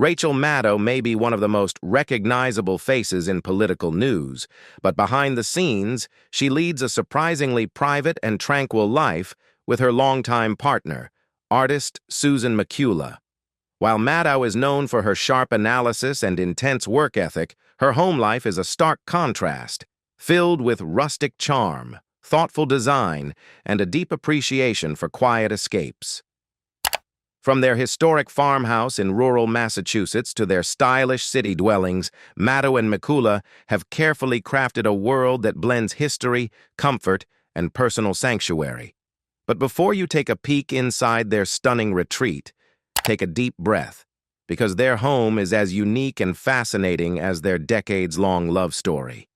Rachel Maddow may be one of the most recognizable faces in political news, but behind the scenes, she leads a surprisingly private and tranquil life with her longtime partner, artist Susan Mula. While Maddow is known for her sharp analysis and intense work ethic, her home life is a stark contrast, filled with rustic charm, thoughtful design, and a deep appreciation for quiet escapes. From their historic farmhouse in rural Massachusetts to their stylish city dwellings, Maddow and Mula have carefully crafted a world that blends history, comfort, and personal sanctuary. But before you take a peek inside their stunning retreat, take a deep breath, because their home is as unique and fascinating as their decades-long love story.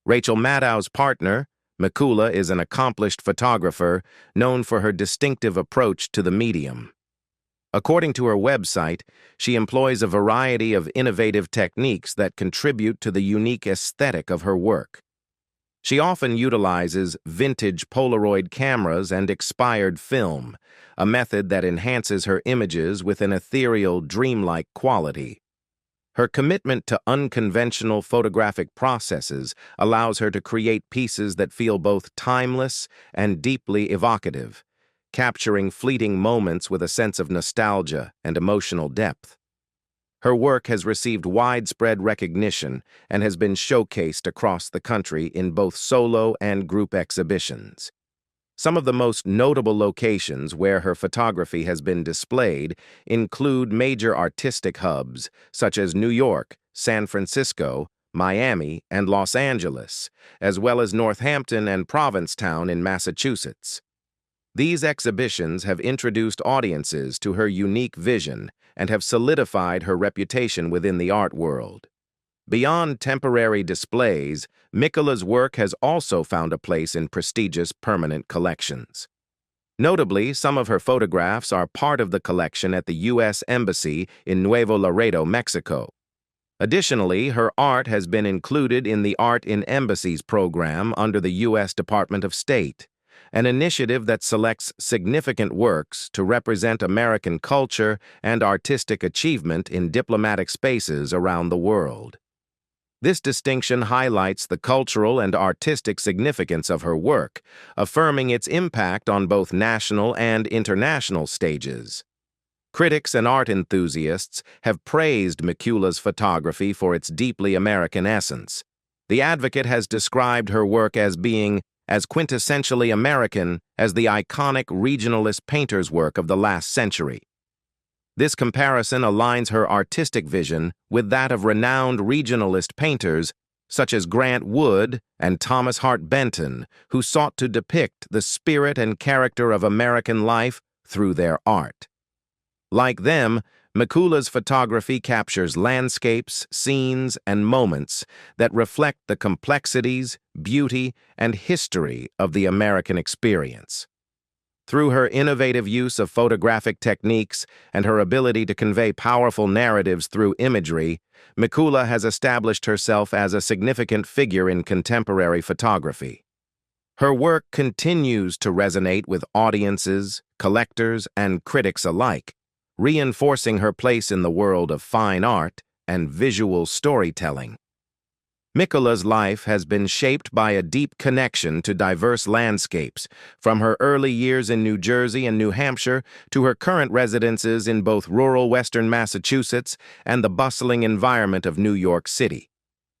Rachel Maddow's partner, Mula, is an accomplished photographer known for her distinctive approach to the medium. According to her website, she employs a variety of innovative techniques that contribute to the unique aesthetic of her work. She often utilizes vintage Polaroid cameras and expired film, a method that enhances her images with an ethereal, dreamlike quality. Her commitment to unconventional photographic processes allows her to create pieces that feel both timeless and deeply evocative, capturing fleeting moments with a sense of nostalgia and emotional depth. Her work has received widespread recognition and has been showcased across the country in both solo and group exhibitions. Some of the most notable locations where her photography has been displayed include major artistic hubs such as New York, San Francisco, Miami, and Los Angeles, as well as Northampton and Provincetown in Massachusetts. These exhibitions have introduced audiences to her unique vision and have solidified her reputation within the art world. Beyond temporary displays, Mula's work has also found a place in prestigious permanent collections. Notably, some of her photographs are part of the collection at the U.S. Embassy in Nuevo Laredo, Mexico. Additionally, her art has been included in the Art in Embassies program under the U.S. Department of State, an initiative that selects significant works to represent American culture and artistic achievement in diplomatic spaces around the world. This distinction highlights the cultural and artistic significance of her work, affirming its impact on both national and international stages. Critics and art enthusiasts have praised Mula's photography for its deeply American essence. The Advocate has described her work as being as quintessentially American as the iconic regionalist painter's work of the last century. This comparison aligns her artistic vision with that of renowned regionalist painters such as Grant Wood and Thomas Hart Benton, who sought to depict the spirit and character of American life through their art. Like them, Mula's photography captures landscapes, scenes, and moments that reflect the complexities, beauty, and history of the American experience. Through her innovative use of photographic techniques and her ability to convey powerful narratives through imagery, Mula has established herself as a significant figure in contemporary photography. Her work continues to resonate with audiences, collectors, and critics alike, reinforcing her place in the world of fine art and visual storytelling. Mula's life has been shaped by a deep connection to diverse landscapes, from her early years in New Jersey and New Hampshire to her current residences in both rural western Massachusetts and the bustling environment of New York City.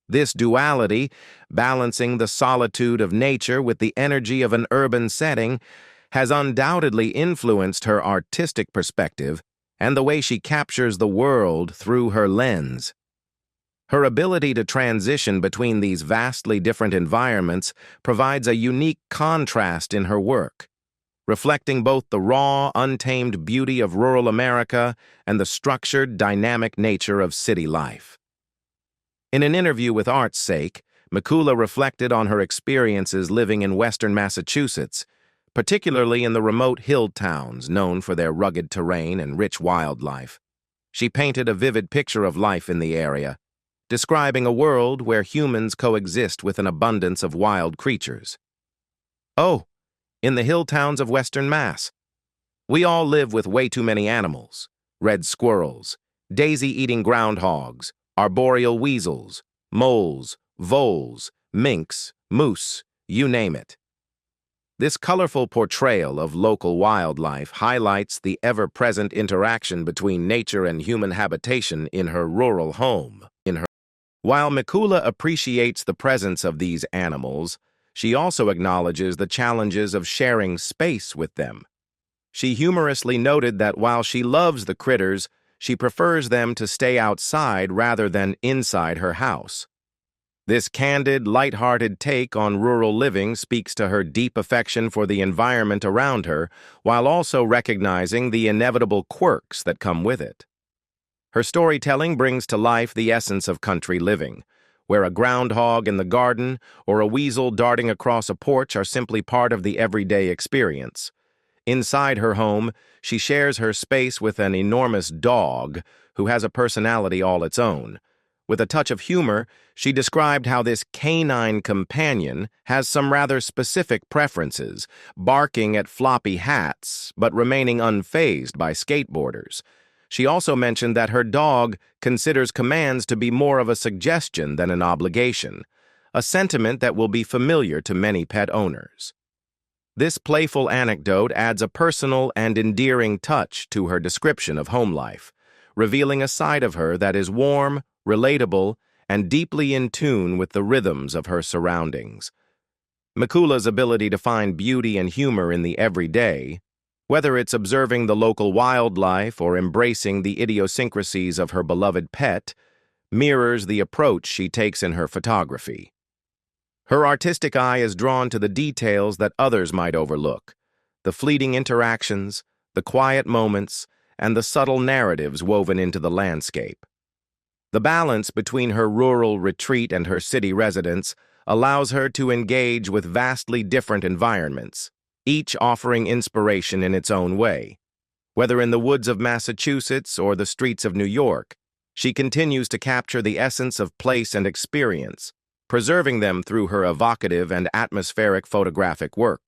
This duality, balancing the solitude of nature with the energy of an urban setting, has undoubtedly influenced her artistic perspective and the way she captures the world through her lens. Her ability to transition between these vastly different environments provides a unique contrast in her work, reflecting both the raw, untamed beauty of rural America and the structured, dynamic nature of city life. In an interview with Art's Sake, Mula reflected on her experiences living in western Massachusetts, particularly in the remote hill towns known for their rugged terrain and rich wildlife. She painted a vivid picture of life in the area, describing a world where humans coexist with an abundance of wild creatures. "Oh, in the hill towns of western Mass. We all live with way too many animals, red squirrels, daisy-eating groundhogs, arboreal weasels, moles, voles, minks, moose, you name it. This colorful portrayal of local wildlife highlights the ever-present interaction between nature and human habitation in her rural home. While Mikula appreciates the presence of these animals, she also acknowledges the challenges of sharing space with them. She humorously noted that while she loves the critters, she prefers them to stay outside rather than inside her house. This candid, light-hearted take on rural living speaks to her deep affection for the environment around her, while also recognizing the inevitable quirks that come with it. Her storytelling brings to life the essence of country living, where a groundhog in the garden or a weasel darting across a porch are simply part of the everyday experience. Inside her home, she shares her space with an enormous dog who has a personality all its own. With a touch of humor, she described how this canine companion has some rather specific preferences, barking at floppy hats but remaining unfazed by skateboarders. She also mentioned that her dog considers commands to be more of a suggestion than an obligation, a sentiment that will be familiar to many pet owners. This playful anecdote adds a personal and endearing touch to her description of home life, revealing a side of her that is warm, relatable, and deeply in tune with the rhythms of her surroundings. Mikula's ability to find beauty and humor in the everyday, whether it's observing the local wildlife or embracing the idiosyncrasies of her beloved pet, mirrors the approach she takes in her photography. Her artistic eye is drawn to the details that others might overlook, the fleeting interactions, the quiet moments, and the subtle narratives woven into the landscape. The balance between her rural retreat and her city residence allows her to engage with vastly different environments, each offering inspiration in its own way. Whether in the woods of Massachusetts or the streets of New York, she continues to capture the essence of place and experience, preserving them through her evocative and atmospheric photographic work.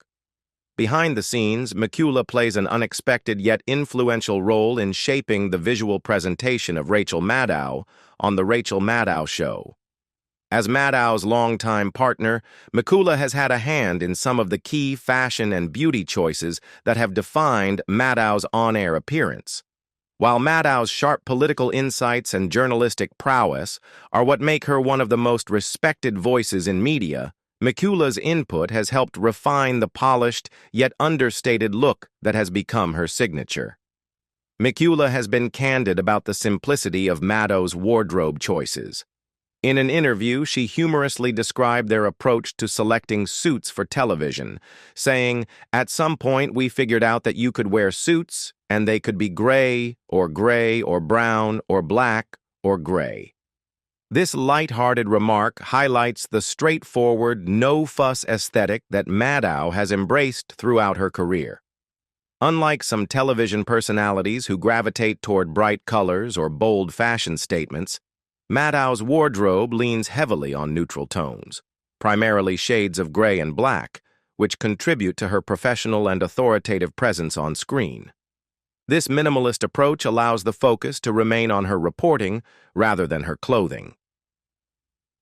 Behind the scenes, Mikula plays an unexpected yet influential role in shaping the visual presentation of Rachel Maddow on The Rachel Maddow Show. As Maddow's longtime partner, Mikula has had a hand in some of the key fashion and beauty choices that have defined Maddow's on-air appearance. While Maddow's sharp political insights and journalistic prowess are what make her one of the most respected voices in media, Mikula's input has helped refine the polished yet understated look that has become her signature. Mikula has been candid about the simplicity of Maddow's wardrobe choices. In an interview, she humorously described their approach to selecting suits for television, saying, "At some point we figured out that you could wear suits, and they could be gray or brown or black or gray." This light-hearted remark highlights the straightforward, no-fuss aesthetic that Maddow has embraced throughout her career. Unlike some television personalities who gravitate toward bright colors or bold fashion statements, Maddow's wardrobe leans heavily on neutral tones, primarily shades of gray and black, which contribute to her professional and authoritative presence on screen. This minimalist approach allows the focus to remain on her reporting rather than her clothing.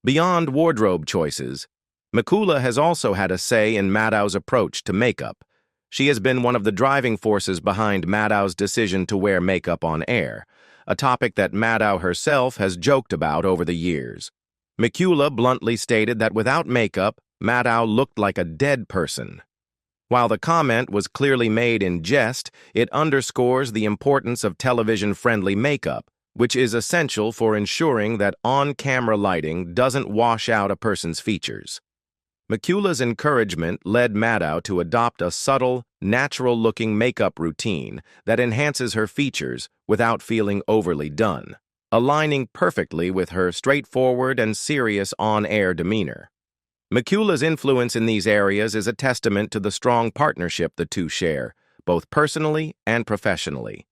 Beyond wardrobe choices, Mikula has also had a say in Maddow's approach to makeup. She has been one of the driving forces behind Maddow's decision to wear makeup on air, a topic that Maddow herself has joked about over the years. Mikula bluntly stated that without makeup, Maddow looked like a dead person. While the comment was clearly made in jest, it underscores the importance of television-friendly makeup, which is essential for ensuring that on-camera lighting doesn't wash out a person's features. Mikula's encouragement led Maddow to adopt a subtle, natural-looking makeup routine that enhances her features without feeling overly done, aligning perfectly with her straightforward and serious on-air demeanor. Mikula's influence in these areas is a testament to the strong partnership the two share, both personally and professionally.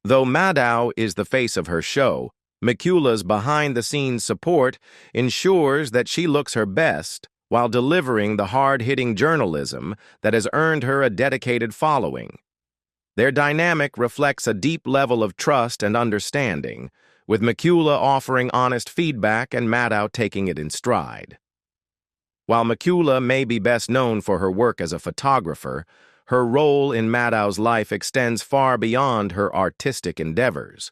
Though Maddow is the face of her show, Mikula's behind-the-scenes support ensures that she looks her best while delivering the hard-hitting journalism that has earned her a dedicated following. Their dynamic reflects a deep level of trust and understanding, with Mula offering honest feedback and Maddow taking it in stride. While Mula may be best known for her work as a photographer, her role in Maddow's life extends far beyond her artistic endeavors.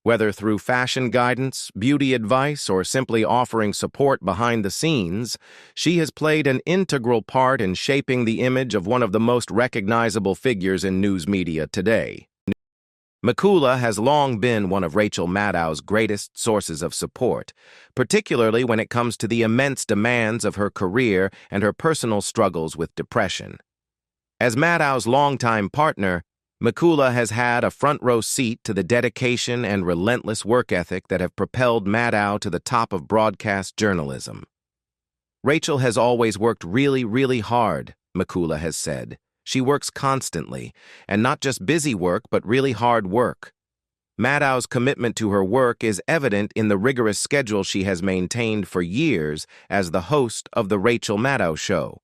Whether through fashion guidance, beauty advice, or simply offering support behind the scenes, she has played an integral part in shaping the image of one of the most recognizable figures in news media today. Mula has long been one of Rachel Maddow's greatest sources of support, particularly when it comes to the immense demands of her career and her personal struggles with depression. As Maddow's longtime partner, Mula has had a front-row seat to the dedication and relentless work ethic that have propelled Maddow to the top of broadcast journalism. Rachel has always worked really, really hard, Mula has said. She works constantly, and not just busy work, but really hard work. Maddow's commitment to her work is evident in the rigorous schedule she has maintained for years as the host of The Rachel Maddow Show.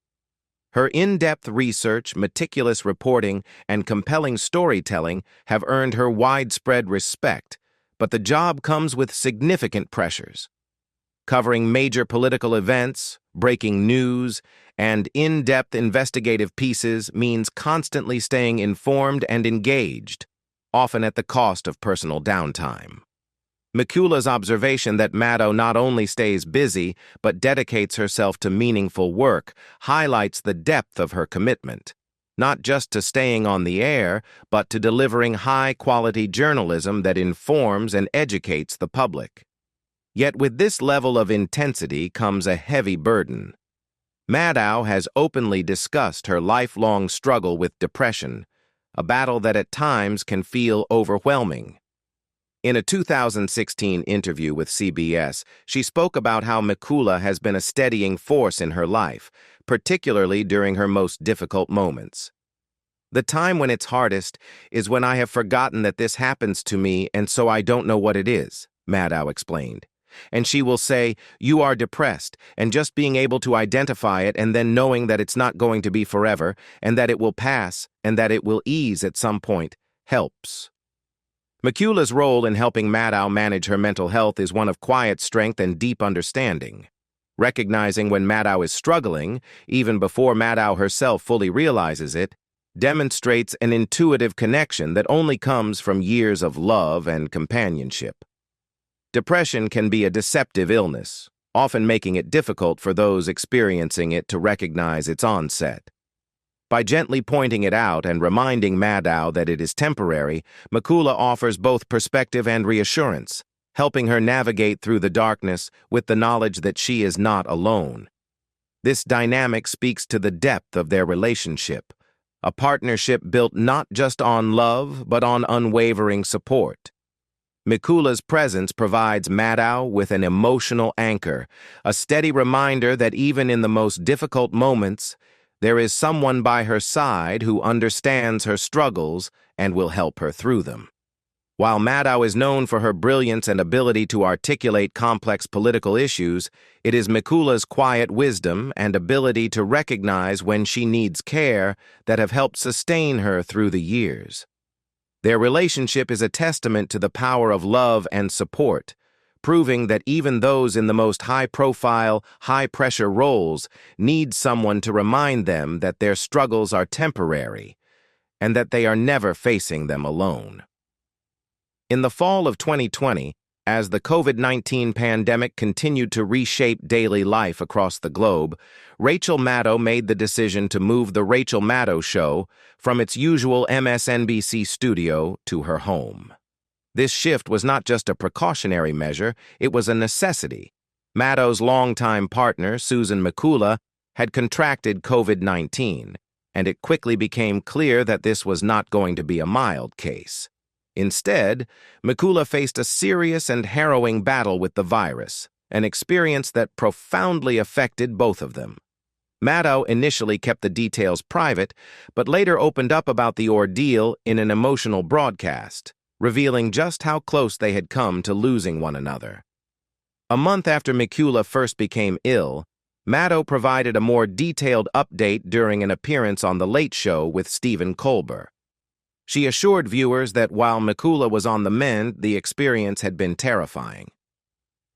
Her in-depth research, meticulous reporting, and compelling storytelling have earned her widespread respect, but the job comes with significant pressures. Covering major political events, breaking news, and in-depth investigative pieces means constantly staying informed and engaged, often at the cost of personal downtime. Mula's observation that Maddow not only stays busy but dedicates herself to meaningful work highlights the depth of her commitment, not just to staying on the air, but to delivering high-quality journalism that informs and educates the public. Yet with this level of intensity comes a heavy burden. Maddow has openly discussed her lifelong struggle with depression, a battle that at times can feel overwhelming. In a 2016 interview with CBS, she spoke about how Mula has been a steadying force in her life, particularly during her most difficult moments. "The time when it's hardest is when I have forgotten that this happens to me and so I don't know what it is," Maddow explained. And she will say, "You are depressed," and just being able to identify it and then knowing that it's not going to be forever, and that it will pass, and that it will ease at some point, helps. Mula's role in helping Maddow manage her mental health is one of quiet strength and deep understanding. Recognizing when Maddow is struggling, even before Maddow herself fully realizes it, demonstrates an intuitive connection that only comes from years of love and companionship. Depression can be a deceptive illness, often making it difficult for those experiencing it to recognize its onset. By gently pointing it out and reminding Maddow that it is temporary, Mula offers both perspective and reassurance, helping her navigate through the darkness with the knowledge that she is not alone. This dynamic speaks to the depth of their relationship, a partnership built not just on love, but on unwavering support. Mula's presence provides Maddow with an emotional anchor, a steady reminder that even in the most difficult moments, there is someone by her side who understands her struggles and will help her through them. While Maddow is known for her brilliance and ability to articulate complex political issues, it is Mula's quiet wisdom and ability to recognize when she needs care that have helped sustain her through the years. Their relationship is a testament to the power of love and support, proving that even those in the most high-profile, high-pressure roles need someone to remind them that their struggles are temporary and that they are never facing them alone. In the fall of 2020, as the COVID-19 pandemic continued to reshape daily life across the globe, Rachel Maddow made the decision to move The Rachel Maddow Show from its usual MSNBC studio to her home. This shift was not just a precautionary measure, it was a necessity. Maddow's longtime partner, Susan Mula, had contracted COVID-19, and it quickly became clear that this was not going to be a mild case. Instead, Mula faced a serious and harrowing battle with the virus, an experience that profoundly affected both of them. Maddow initially kept the details private, but later opened up about the ordeal in an emotional broadcast, revealing just how close they had come to losing one another. A month after Mula first became ill, Maddow provided a more detailed update during an appearance on The Late Show with Stephen Colbert. She assured viewers that while Mula was on the mend, the experience had been terrifying.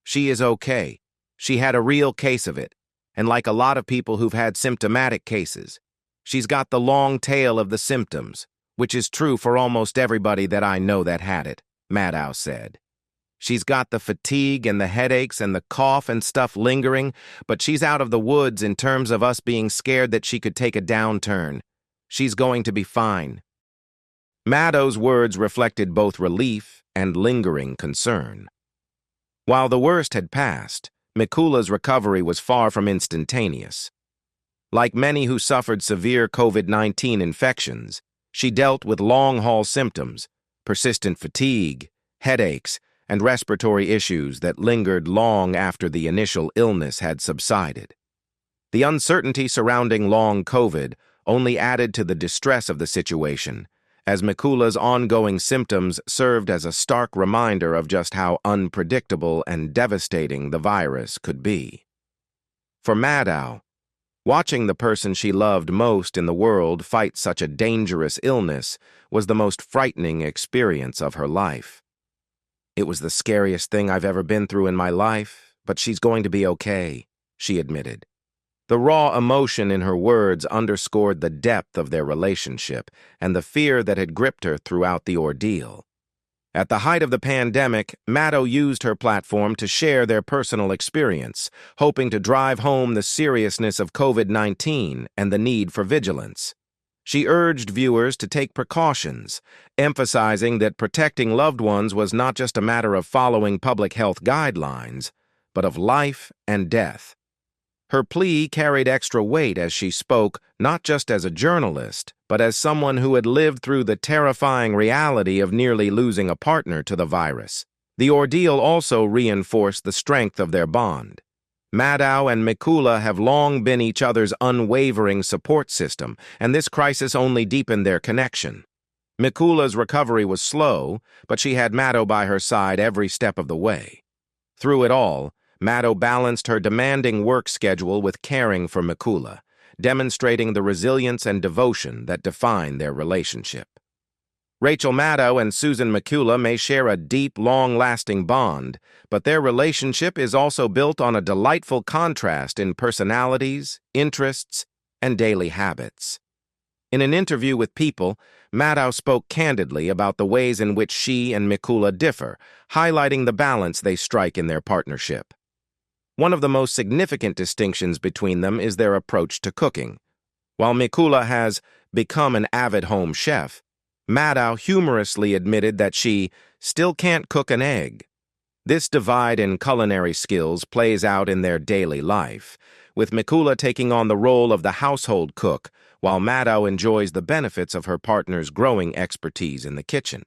She is okay. She had a real case of it, and like a lot of people who've had symptomatic cases, she's got the long tail of the symptoms, which is true for almost everybody that I know that had it, Maddow said. She's got the fatigue and the headaches and the cough and stuff lingering, but she's out of the woods in terms of us being scared that she could take a downturn. She's going to be fine. Maddow's words reflected both relief and lingering concern. While the worst had passed, Mula's recovery was far from instantaneous. Like many who suffered severe COVID-19 infections, she dealt with long-haul symptoms, persistent fatigue, headaches, and respiratory issues that lingered long after the initial illness had subsided. The uncertainty surrounding long COVID only added to the distress of the situation, as Mula's ongoing symptoms served as a stark reminder of just how unpredictable and devastating the virus could be. For Maddow, watching the person she loved most in the world fight such a dangerous illness was the most frightening experience of her life. "It was the scariest thing I've ever been through in my life, but she's going to be okay," she admitted. The raw emotion in her words underscored the depth of their relationship and the fear that had gripped her throughout the ordeal. At the height of the pandemic, Maddow used her platform to share their personal experience, hoping to drive home the seriousness of COVID-19 and the need for vigilance. She urged viewers to take precautions, emphasizing that protecting loved ones was not just a matter of following public health guidelines, but of life and death. Her plea carried extra weight as she spoke not just as a journalist, but as someone who had lived through the terrifying reality of nearly losing a partner to the virus. The ordeal also reinforced the strength of their bond. Maddow and Mula have long been each other's unwavering support system, and this crisis only deepened their connection. Mula's recovery was slow, but she had Maddow by her side every step of the way. Through it all, Maddow balanced her demanding work schedule with caring for Mula, demonstrating the resilience and devotion that define their relationship. Rachel Maddow and Susan Mula may share a deep, long-lasting bond, but their relationship is also built on a delightful contrast in personalities, interests, and daily habits. In an interview with People, Maddow spoke candidly about the ways in which she and Mula differ, highlighting the balance they strike in their partnership. One of the most significant distinctions between them is their approach to cooking. While Mula has become an avid home chef, Maddow humorously admitted that she still can't cook an egg. This divide in culinary skills plays out in their daily life, with Mula taking on the role of the household cook, while Maddow enjoys the benefits of her partner's growing expertise in the kitchen.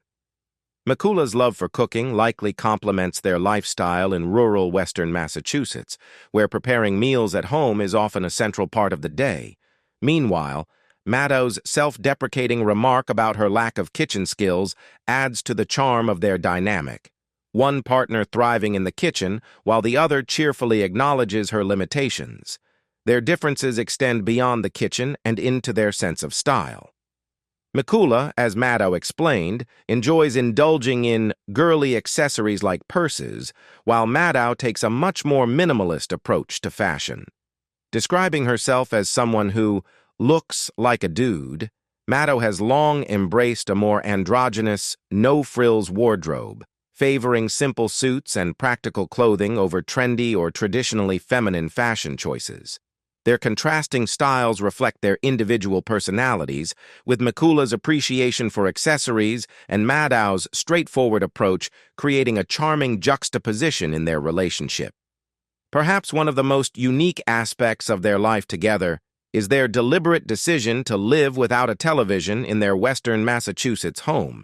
Mula's love for cooking likely complements their lifestyle in rural western Massachusetts, where preparing meals at home is often a central part of the day. Meanwhile, Maddow's self-deprecating remark about her lack of kitchen skills adds to the charm of their dynamic. One partner thriving in the kitchen, while the other cheerfully acknowledges her limitations. Their differences extend beyond the kitchen and into their sense of style. Mula, as Maddow explained, enjoys indulging in girly accessories like purses, while Maddow takes a much more minimalist approach to fashion. Describing herself as someone who looks like a dude, Maddow has long embraced a more androgynous, no-frills wardrobe, favoring simple suits and practical clothing over trendy or traditionally feminine fashion choices. Their contrasting styles reflect their individual personalities, with Mula's appreciation for accessories and Maddow's straightforward approach creating a charming juxtaposition in their relationship. Perhaps one of the most unique aspects of their life together is their deliberate decision to live without a television in their western Massachusetts home.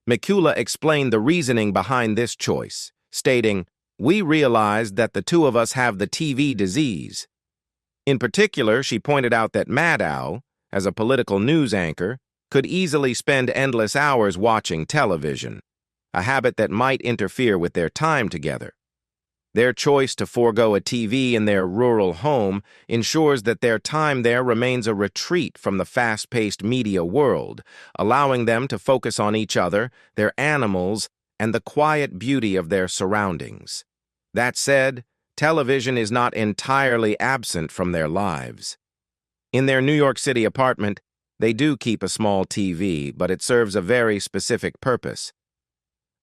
Mula explained the reasoning behind this choice, stating, "We realized that the two of us have the TV disease." In particular, she pointed out that Maddow, as a political news anchor, could easily spend endless hours watching television, a habit that might interfere with their time together. Their choice to forego a TV in their rural home ensures that their time there remains a retreat from the fast-paced media world, allowing them to focus on each other, their animals, and the quiet beauty of their surroundings. That said, television is not entirely absent from their lives. In their New York City apartment, they do keep a small TV, but it serves a very specific purpose.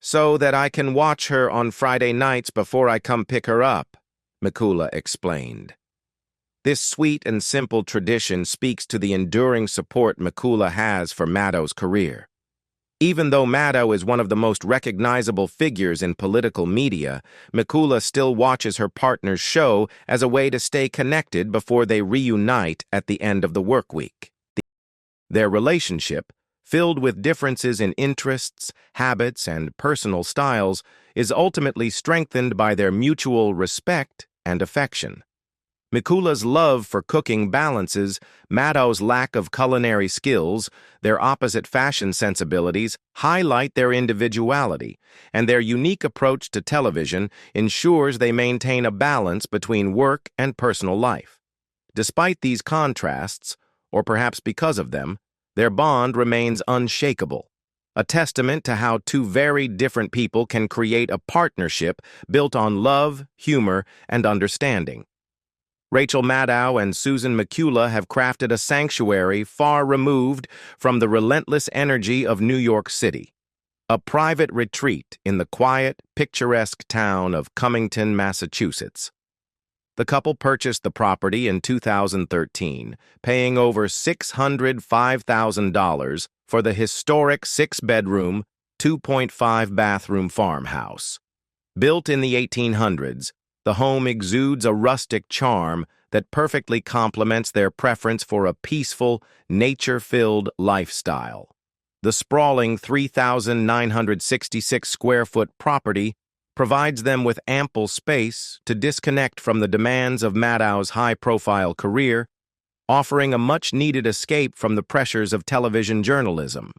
"So that I can watch her on Friday nights before I come pick her up," Mula explained. This sweet and simple tradition speaks to the enduring support Mula has for Maddow's career. Even though Maddow is one of the most recognizable figures in political media, Mula still watches her partner's show as a way to stay connected before they reunite at the end of the work week. Their relationship, filled with differences in interests, habits, and personal styles, is ultimately strengthened by their mutual respect and affection. Mula's love for cooking balances Maddow's lack of culinary skills. Their opposite fashion sensibilities highlight their individuality, and their unique approach to television ensures they maintain a balance between work and personal life. Despite these contrasts, or perhaps because of them, their bond remains unshakable, a testament to how two very different people can create a partnership built on love, humor, and understanding. Rachel Maddow and Susan Mula have crafted a sanctuary far removed from the relentless energy of New York City, a private retreat in the quiet, picturesque town of Cummington, Massachusetts. The couple purchased the property in 2013, paying over $605,000 for the historic 6-bedroom, 2.5-bathroom farmhouse. Built in the 1800s, the home exudes a rustic charm that perfectly complements their preference for a peaceful, nature-filled lifestyle. The sprawling 3,966-square-foot property provides them with ample space to disconnect from the demands of Maddow's high-profile career, offering a much-needed escape from the pressures of television journalism.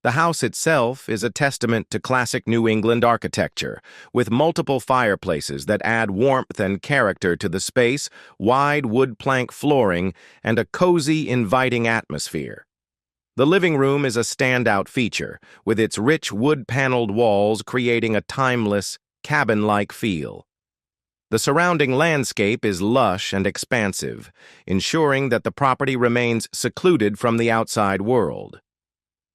The house itself is a testament to classic New England architecture, with multiple fireplaces that add warmth and character to the space, wide wood plank flooring, and a cozy, inviting atmosphere. The living room is a standout feature, with its rich wood-paneled walls creating a timeless, cabin-like feel. The surrounding landscape is lush and expansive, ensuring that the property remains secluded from the outside world.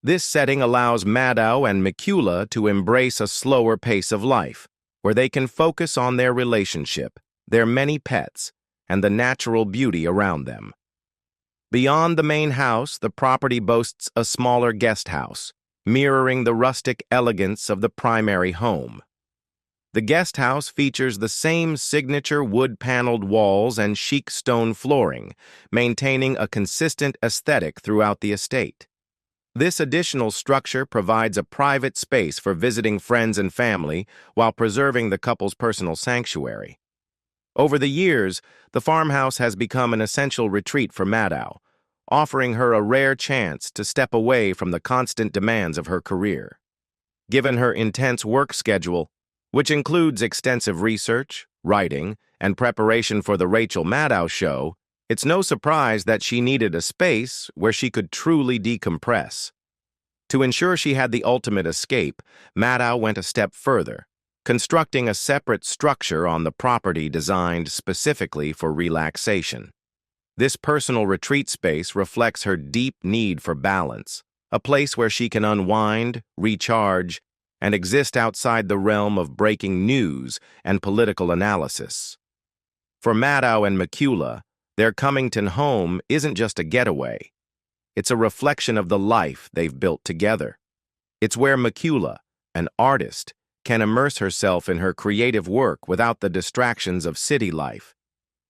This setting allows Maddow and Mula to embrace a slower pace of life, where they can focus on their relationship, their many pets, and the natural beauty around them. Beyond the main house, the property boasts a smaller guest house, mirroring the rustic elegance of the primary home. The guest house features the same signature wood-paneled walls and chic stone flooring, maintaining a consistent aesthetic throughout the estate. This additional structure provides a private space for visiting friends and family while preserving the couple's personal sanctuary. Over the years, the farmhouse has become an essential retreat for Maddow, offering her a rare chance to step away from the constant demands of her career. Given her intense work schedule, which includes extensive research, writing, and preparation for the Rachel Maddow show, it's no surprise that she needed a space where she could truly decompress. To ensure she had the ultimate escape, Maddow went a step further, constructing a separate structure on the property designed specifically for relaxation. This personal retreat space reflects her deep need for balance, a place where she can unwind, recharge, and exist outside the realm of breaking news and political analysis. For Maddow and Mula, their Cummington home isn't just a getaway. It's a reflection of the life they've built together. It's where Mula, an artist, can immerse herself in her creative work without the distractions of city life.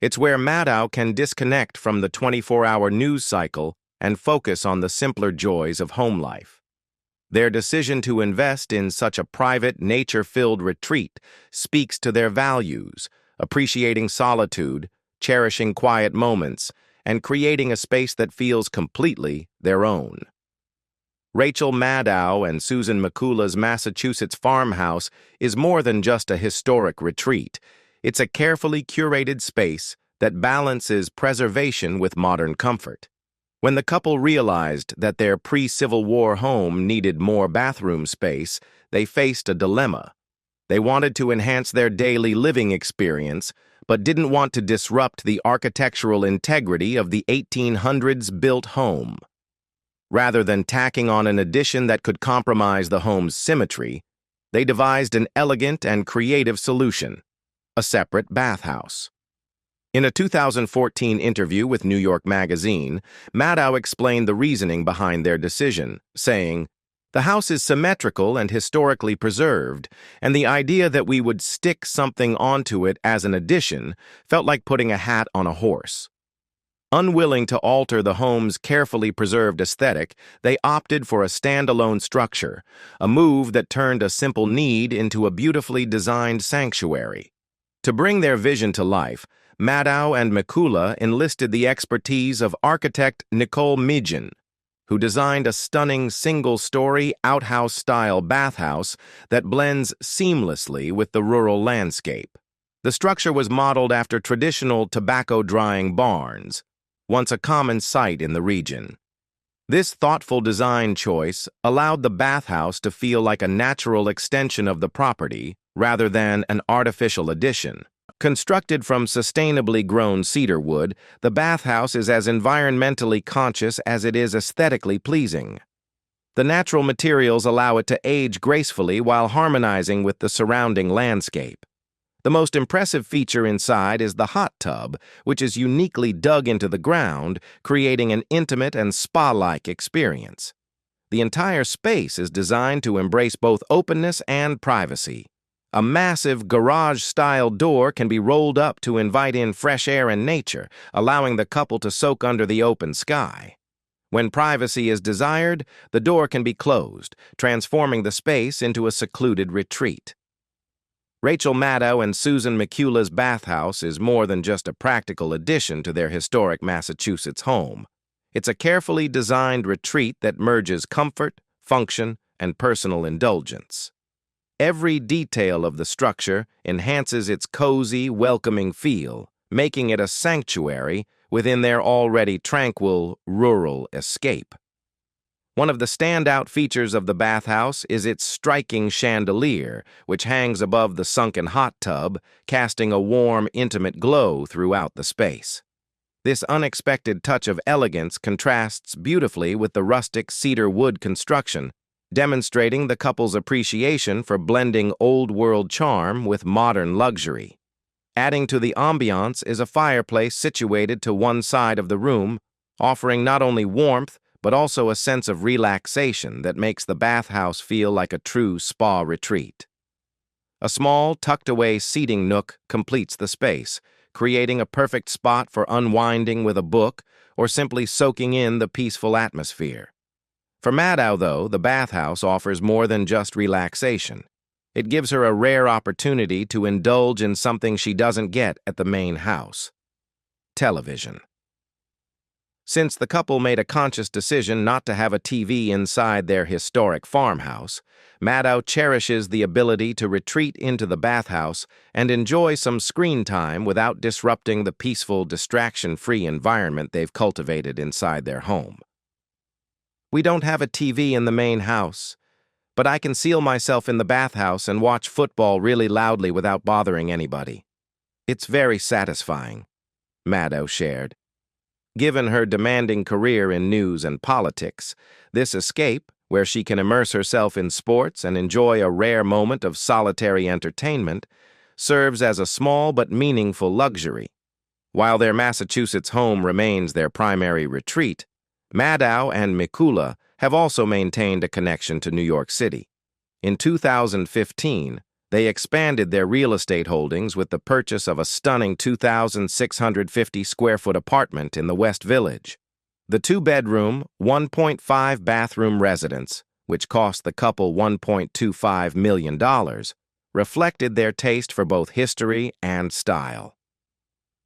It's where Maddow can disconnect from the 24-hour news cycle and focus on the simpler joys of home life. Their decision to invest in such a private, nature-filled retreat speaks to their values, appreciating solitude, cherishing quiet moments, and creating a space that feels completely their own. Rachel Maddow and Susan Mula's Massachusetts farmhouse is more than just a historic retreat. It's a carefully curated space that balances preservation with modern comfort. When the couple realized that their pre-Civil War home needed more bathroom space, they faced a dilemma. They wanted to enhance their daily living experience, but didn't want to disrupt the architectural integrity of the 1800s built home. Rather than tacking on an addition that could compromise the home's symmetry, they devised an elegant and creative solution: a separate bathhouse. In a 2014 interview with New York Magazine, Maddow explained the reasoning behind their decision, saying, "The house is symmetrical and historically preserved, and the idea that we would stick something onto it as an addition felt like putting a hat on a horse." Unwilling to alter the home's carefully preserved aesthetic, they opted for a standalone structure, a move that turned a simple need into a beautifully designed sanctuary. To bring their vision to life, Maddow and Mula enlisted the expertise of architect Nicole Midgen, who designed a stunning single-story outhouse-style bathhouse that blends seamlessly with the rural landscape. The structure was modeled after traditional tobacco-drying barns, once a common sight in the region. This thoughtful design choice allowed the bathhouse to feel like a natural extension of the property rather than an artificial addition. Constructed from sustainably grown cedar wood, the bathhouse is as environmentally conscious as it is aesthetically pleasing. The natural materials allow it to age gracefully while harmonizing with the surrounding landscape. The most impressive feature inside is the hot tub, which is uniquely dug into the ground, creating an intimate and spa-like experience. The entire space is designed to embrace both openness and privacy. A massive garage-style door can be rolled up to invite in fresh air and nature, allowing the couple to soak under the open sky. When privacy is desired, the door can be closed, transforming the space into a secluded retreat. Rachel Maddow and Susan Mula's bathhouse is more than just a practical addition to their historic Massachusetts home. It's a carefully designed retreat that merges comfort, function, and personal indulgence. Every detail of the structure enhances its cozy, welcoming feel, making it a sanctuary within their already tranquil, rural escape. One of the standout features of the bathhouse is its striking chandelier, which hangs above the sunken hot tub, casting a warm, intimate glow throughout the space. This unexpected touch of elegance contrasts beautifully with the rustic cedar wood construction, demonstrating the couple's appreciation for blending old-world charm with modern luxury. Adding to the ambiance is a fireplace situated to one side of the room, offering not only warmth, but also a sense of relaxation that makes the bathhouse feel like a true spa retreat. A small, tucked-away seating nook completes the space, creating a perfect spot for unwinding with a book or simply soaking in the peaceful atmosphere. For Maddow, though, the bathhouse offers more than just relaxation. It gives her a rare opportunity to indulge in something she doesn't get at the main house: television. Since the couple made a conscious decision not to have a TV inside their historic farmhouse, Maddow cherishes the ability to retreat into the bathhouse and enjoy some screen time without disrupting the peaceful, distraction-free environment they've cultivated inside their home. "We don't have a TV in the main house, but I can seal myself in the bathhouse and watch football really loudly without bothering anybody. It's very satisfying," Maddow shared. Given her demanding career in news and politics, this escape, where she can immerse herself in sports and enjoy a rare moment of solitary entertainment, serves as a small but meaningful luxury. While their Massachusetts home remains their primary retreat, Maddow and Mula have also maintained a connection to New York City. In 2015, they expanded their real estate holdings with the purchase of a stunning 2,650-square-foot apartment in the West Village. The two-bedroom, 1.5-bathroom residence, which cost the couple $1.25 million, reflected their taste for both history and style.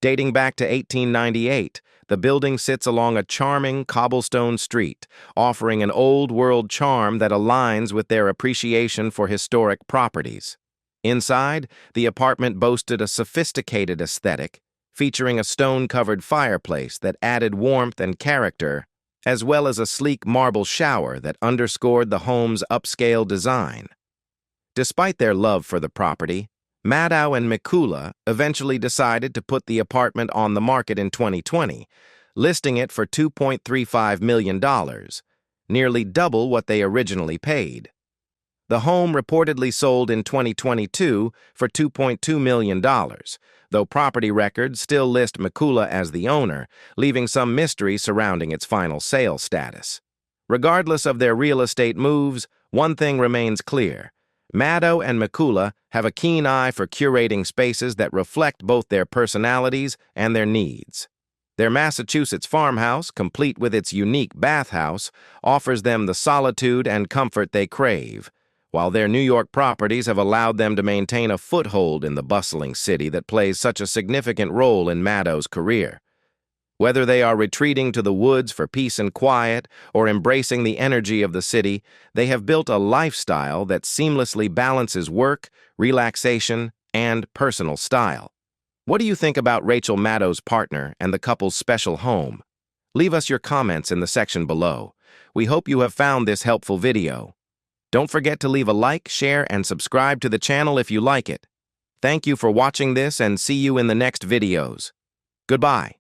Dating back to 1898, the building sits along a charming cobblestone street, offering an old-world charm that aligns with their appreciation for historic properties. Inside, the apartment boasted a sophisticated aesthetic, featuring a stone-covered fireplace that added warmth and character, as well as a sleek marble shower that underscored the home's upscale design. Despite their love for the property, Maddow and Mula eventually decided to put the apartment on the market in 2020, listing it for $2.35 million, nearly double what they originally paid. The home reportedly sold in 2022 for $2.2 million, though property records still list Mula as the owner, leaving some mystery surrounding its final sale status. Regardless of their real estate moves, one thing remains clear. Maddow and Mula have a keen eye for curating spaces that reflect both their personalities and their needs. Their Massachusetts farmhouse, complete with its unique bathhouse, offers them the solitude and comfort they crave, while their New York properties have allowed them to maintain a foothold in the bustling city that plays such a significant role in Maddow's career. Whether they are retreating to the woods for peace and quiet or embracing the energy of the city, they have built a lifestyle that seamlessly balances work, relaxation, and personal style. What do you think about Rachel Maddow's partner and the couple's special home? Leave us your comments in the section below. We hope you have found this helpful video. Don't forget to leave a like, share, and subscribe to the channel if you like it. Thank you for watching this and see you in the next videos. Goodbye.